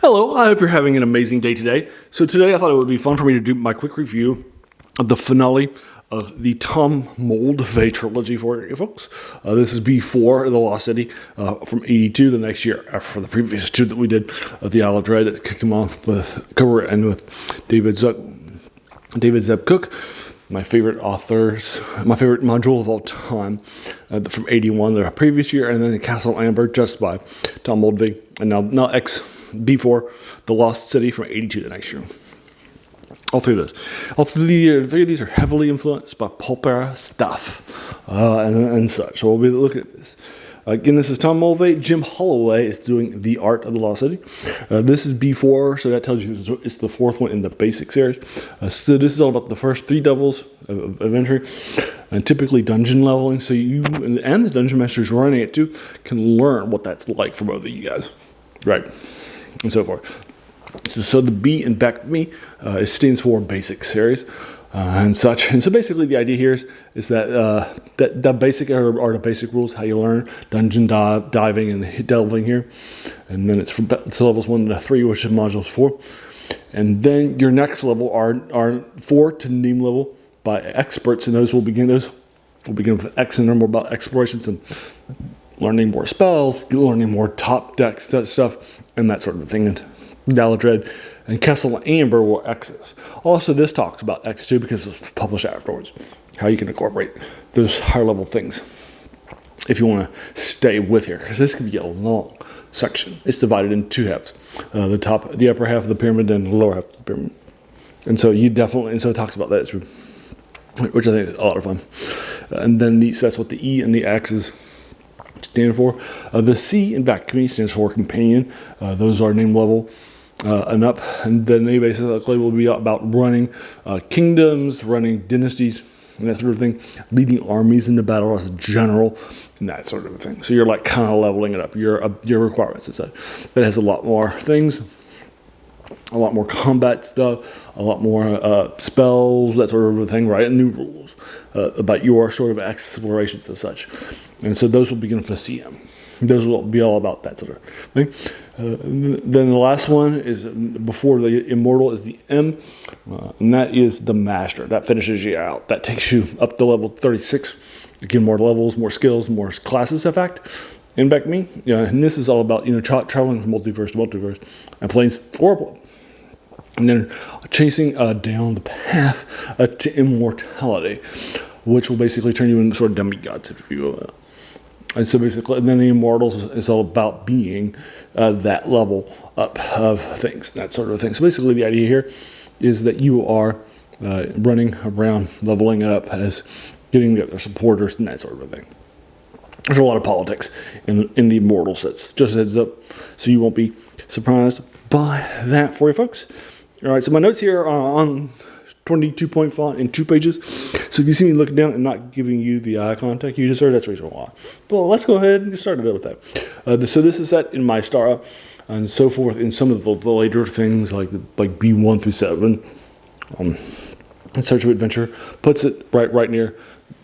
Hello, I hope you're having an amazing day today. So today I thought it would be fun for me to do my quick review of the finale of the Tom Moldvay trilogy for you folks. This is before The Lost City from '82, the next year after the previous two that we did, the Isle of Dread that kicked him off with cover and with David Zeb Cook, my favorite authors, my favorite module of all time from '81, the previous year, and then the Castle Amber just by Tom Moldvay, and now before The Lost City from '82 the next year. All three of these are heavily influenced by pulp era stuff and such. So we'll be looking at this. Again, this is Tom Moldvay. Jim Holloway is doing the art of The Lost City. This is B4, so that tells you it's the fourth one in the basic series. So this is all about the first three levels of entry, and typically dungeon leveling. So you and the dungeon masters running it too can learn what that's like for both of you guys, right? And so forth. So the B in back of me stands for basic series and such. And so basically the idea here is that the basic are the basic rules, how you learn dungeon diving and delving here. And then it's levels 1 to 3, which is modules 4. And then your next level are 4 to name level by experts, and those will begin with X, and they're more about explorations and learning more spells, learning more top deck stuff, and that sort of thing. And Isle of Dread and Castle Amber were X's. Also, this talks about X2 because it was published afterwards. How you can incorporate those higher level things if you want to stay with here, because this can be a long section. It's divided in two halves: the upper half of the pyramid, and the lower half of the pyramid. And so it talks about that too, which I think is a lot of fun. And then that's what the E and the X's stand for. The C in back of me stands for companion. Those are name level and up, and then they basically will be about running kingdoms, running dynasties, and that sort of thing, leading armies into battle as a general, and that sort of thing. So you're like kind of leveling it up, your requirements and such. But it has a lot more things, a lot more combat stuff, a lot more spells, that sort of thing, right? And new rules about your sort of explorations and such. And so those will begin with a CM. Those will be all about that sort of thing. Then the last one is before the immortal is the M, and that is the master. That finishes you out. That takes you up to level 36. Again, more levels, more skills, more classes. In fact, in back me, and this is all about traveling from multiverse to multiverse and planes horrible. And then chasing down the path to immortality, which will basically turn you into sort of demigods, if you will. And so basically, and then the Immortals is all about being that level up of things, that sort of thing. So basically, the idea here is that you are running around, leveling it up as getting the other supporters and that sort of thing. There's a lot of politics in the Immortal sets. Just a heads up, so you won't be surprised by that for you folks. All right, so my notes here are on 22-point font in 2 pages. So if you see me looking down and not giving you the eye contact you deserve, that's the reason why. But let's go ahead and get started with that. So this is set in my star and so forth in some of the later things like B1 through 7. In Search of Adventure puts it right near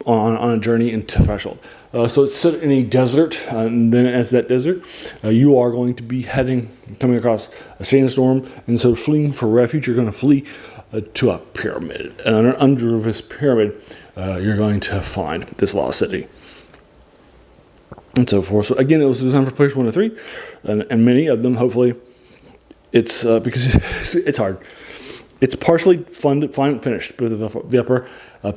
on a journey into Threshold. So it's set in a desert, and then as that desert, you are going to be coming across a sandstorm, and so fleeing for refuge, you're going to flee to a pyramid. And under this pyramid, you're going to find this lost city. And so forth. So again, it was designed for players 1 to 3, and many of them, hopefully, it's because it's hard. It's partially finished, but the upper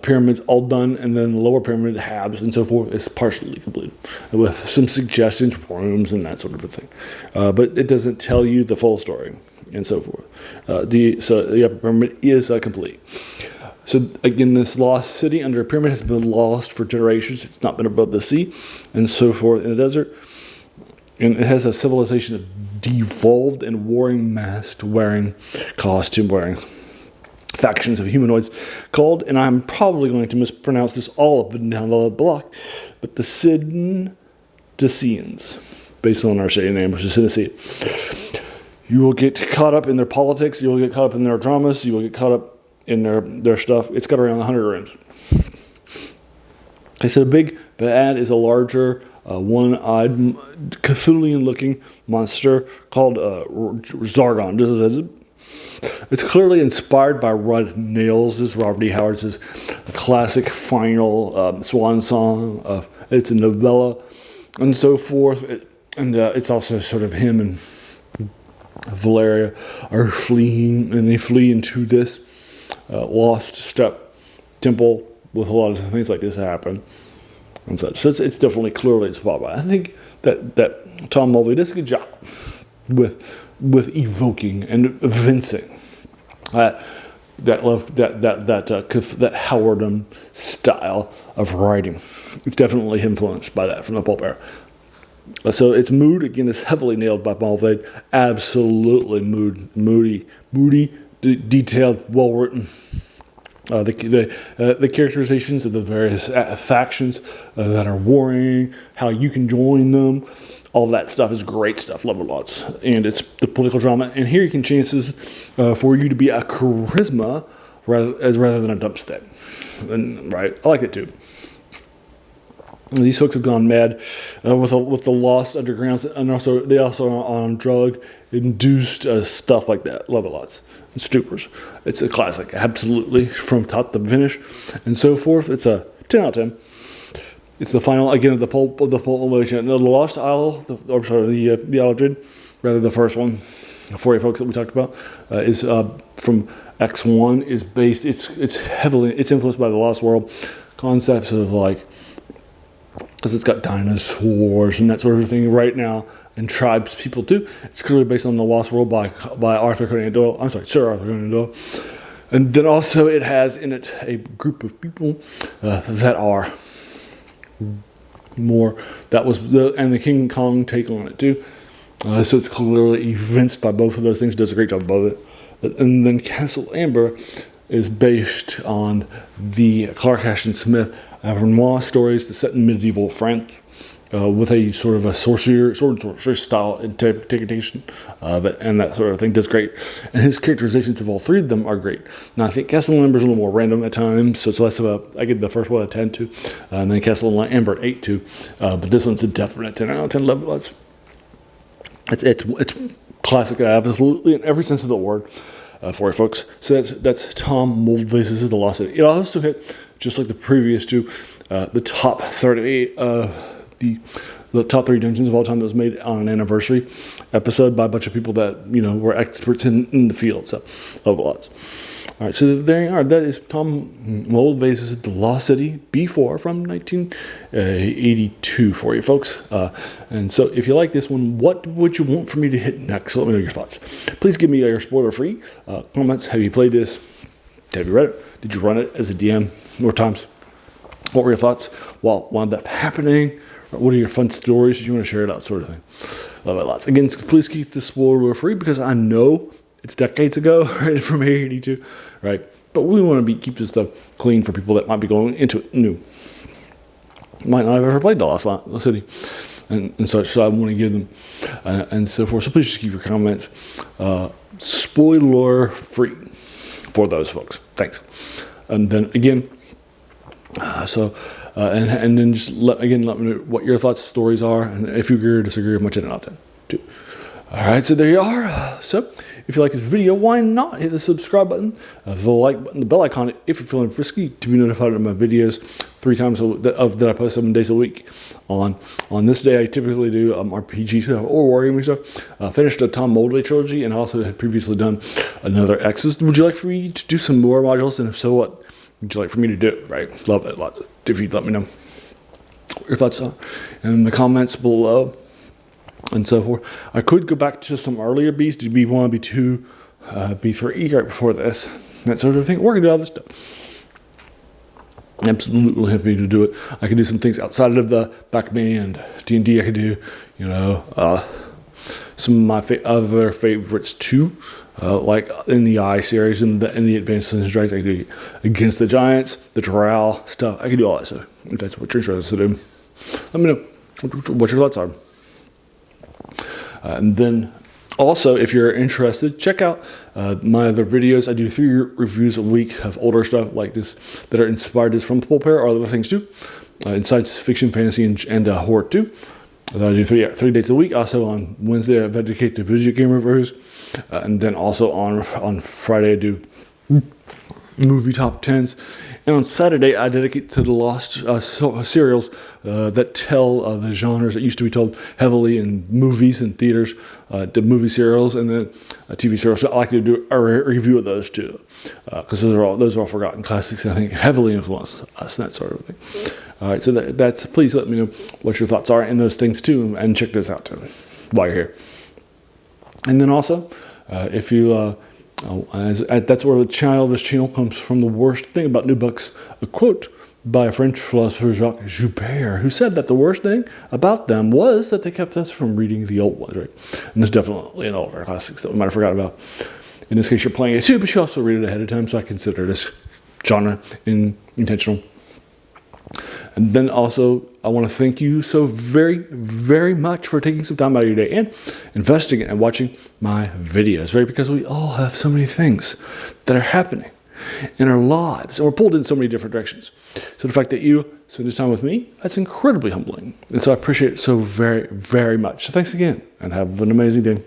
pyramid's all done, and then the lower pyramid halves and so forth is partially completed, with some suggestions, rooms, and that sort of a thing. But it doesn't tell you the full story, and so forth. The upper pyramid is complete. So again, this lost city under a pyramid has been lost for generations. It's not been above the sea, and so forth in the desert. And it has a civilization of devolved and warring mask-wearing, costume-wearing factions of humanoids called, and I'm probably going to mispronounce this all up and down the block, but the Sidnicians, based on our city name, which is Tennessee. You will get caught up in their politics, you will get caught up in their dramas, you will get caught up in their stuff. It's got around 100 rooms. I said the ad is a larger one-eyed Cthulhian-looking monster called Zargon. Just as it's clearly inspired by Red Nails. This is Robert E. Howard's classic final swan song. It's a novella and so forth. It's also sort of him and Valeria are fleeing, and they flee into this lost step temple with a lot of things like this happen and such. So it's definitely clearly inspired by. I think that Tom Moldvay does a good job with evoking and evincing that Howard style of writing. It's definitely influenced by that from the pulp era. So its mood again is heavily nailed by Moldvay. Absolutely moody, detailed, well written. The characterizations of the various factions that are warring, how you can join them, all that stuff is great stuff. Love it lots. And it's the political drama. And here you can chances for you to be a charisma rather than a dumpstick. And right, I like it too. These folks have gone mad with the lost undergrounds, and they also are on drug induced stuff like that. Love it lots. And stupors. It's a classic, absolutely, from top to finish, and so forth. It's a 10 out of 10. It's the final again of the pulp emotion. The Lost Isle, the Isle of Dread, rather the first one for you folks that we talked about is from X1. Is based. It's influenced by the Lost World concepts of like. Because it's got dinosaurs and that sort of thing right now, and tribes people too. It's clearly based on The Lost World by Arthur Conan Doyle. I'm sorry, Sir Arthur Conan Doyle. And then also it has in it a group of people that are more. That was and the King Kong take on it too. So it's clearly evinced by both of those things. Does a great job above it. And then Castle Amber is based on the Clark Ashton Smith Renoir stories that set in medieval France with a sort of a sword sorcerer style interpretation of it, and that sort of thing. Does great. And his characterizations of all three of them are great. Now, I think Castle Amber is a little more random at times, so it's less of a, I give the first one a 10 to, and then Castle Amber an 8 to, but this one's a definite 10 out of 10 level. It's classic, absolutely, in every sense of the word. For you folks. So that's Tom Moldvay. This is The Lost City. It also hit, just like the previous two, the top 38 the top 3 dungeons of all time that was made on an anniversary episode by a bunch of people that were experts in the field. So love it lots. All right, so there you are. That is Tom Moldvay's The Lost City B4 from 1982 for you folks. And so if you like this one, what would you want for me to hit next? Let me know your thoughts. Please give me your spoiler-free comments. Have you played this? Have you read it? Did you run it as a DM more times? What were your thoughts? What wound up happening? What are your fun stories? Did you want to share it out, sort of thing? Love it lots. Again, please keep this spoiler-free because I know it's decades ago, right, from 82, right? But we want to keep this stuff clean for people that might be going into it new. Might not have ever played The Lost City and such, so I want to give them and so forth. So please just keep your comments spoiler-free for those folks. Thanks. And then again, and then just let me know what your thoughts, stories are, and if you agree or disagree with my 10 out of 10 too. All right, so there you are. So if you like this video, why not hit the subscribe button, the like button, the bell icon if you're feeling frisky to be notified of my videos 3 times that I post 7 days a week. On this day, I typically do RPG stuff or wargaming stuff. Finished a Tom Moldvay trilogy and also had previously done another X's. Would you like for me to do some more modules? And if so, what would you like for me to do? Right, love it lots. If you'd let me know what your thoughts are in the comments below. And so forth. I could go back to some earlier Bs. Did B1, B2, B3, right before this, that sort of thing. Or I can do all this stuff. Absolutely happy to do it. I can do some things outside of the back band. D&D I could do, some of my other favorites too. Like in the I series and the Advanced Dungeons and Dragons, I can do Against the Giants, the Drow stuff. I can do all that stuff. If that's what you're interested in, let me know what your thoughts are. And then also, if you're interested, check out my other videos. I do 3 reviews a week of older stuff like this that are inspired from the pulp era or other things too. in science fiction, fantasy, and horror too. I do three dates a week. Also on Wednesday, I dedicate to video game reviews, and then also on Friday I do movie top 10s, and on Saturday I dedicate to the lost serials that tell the genres that used to be told heavily in movies and theaters, to movie serials, and then TV serials. So I like to do a review of those too, because those are all forgotten classics, and I think heavily influence us and that sort of thing. All right, so that's please let me know what your thoughts are in those things too, and check those out too while you're here. And then also, if you that's where the title of this channel comes from. The worst thing about new books, a quote by a French philosopher, Jacques Joubert, who said that the worst thing about them was that they kept us from reading the old ones, right? And this is definitely an older classics that we might have forgot about. In this case, you're playing it too, but you also read it ahead of time, so I consider this genre intentional. And then also, I want to thank you so very, very much for taking some time out of your day and investing and watching my videos, right? Because we all have so many things that are happening in our lives, and we're pulled in so many different directions. So the fact that you spend this time with me, that's incredibly humbling. And so I appreciate it so very, very much. So thanks again, and have an amazing day.